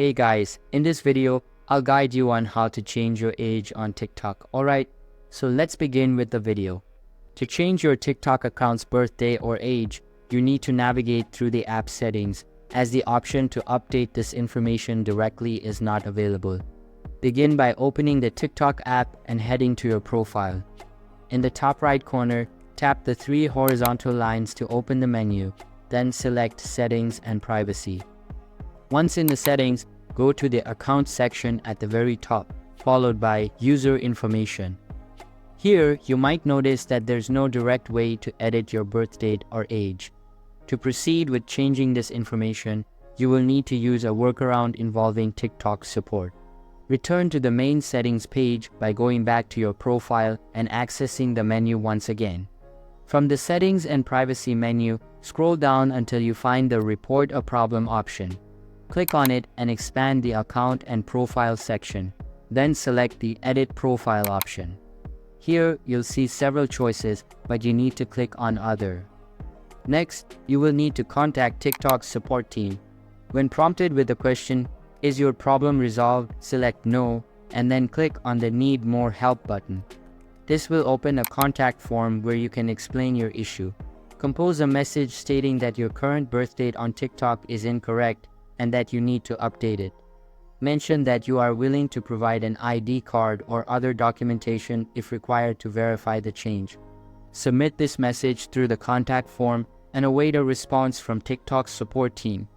Hey guys, in this video, I'll guide you on how to change your age on TikTok. Alright, so let's begin with the video. To change your TikTok account's birthday or age, you need to navigate through the app settings, as the option to update this information directly is not available. Begin by opening the TikTok app and heading to your profile. In the top right corner, tap the three horizontal lines to open the menu, then select Settings and Privacy. Once in the settings, go to the Account section at the very top, followed by User Information. Here, you might notice that there's no direct way to edit your birth date or age. To proceed with changing this information, you will need to use a workaround involving TikTok support. Return to the main settings page by going back to your profile and accessing the menu once again. From the Settings and Privacy menu, scroll down until you find the Report a Problem option. Click on it and expand the Account and Profile section. Then select the Edit Profile option. Here, you'll see several choices, but you need to click on Other. Next, you will need to contact TikTok's support team. When prompted with the question, "Is your problem resolved?" select No, and then click on the Need More Help button. This will open a contact form where you can explain your issue. Compose a message stating that your current birth date on TikTok is incorrect and that you need to update it. Mention that you are willing to provide an ID card or other documentation if required to verify the change. Submit this message through the contact form and await a response from TikTok's support team.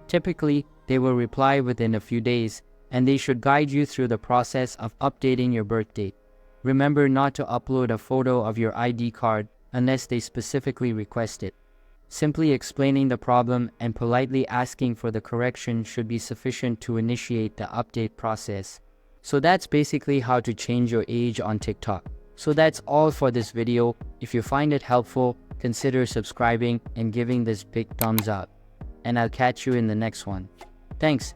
Typically, they will reply within a few days, and they should guide you through the process of updating your birth date. Remember not to upload a photo of your ID card unless they specifically request it. Simply explaining the problem and politely asking for the correction should be sufficient to initiate the update process. So that's basically how to change your age on TikTok. So that's all for this video. If you find it helpful, consider subscribing and giving this big thumbs up. And I'll catch you in the next one. Thanks.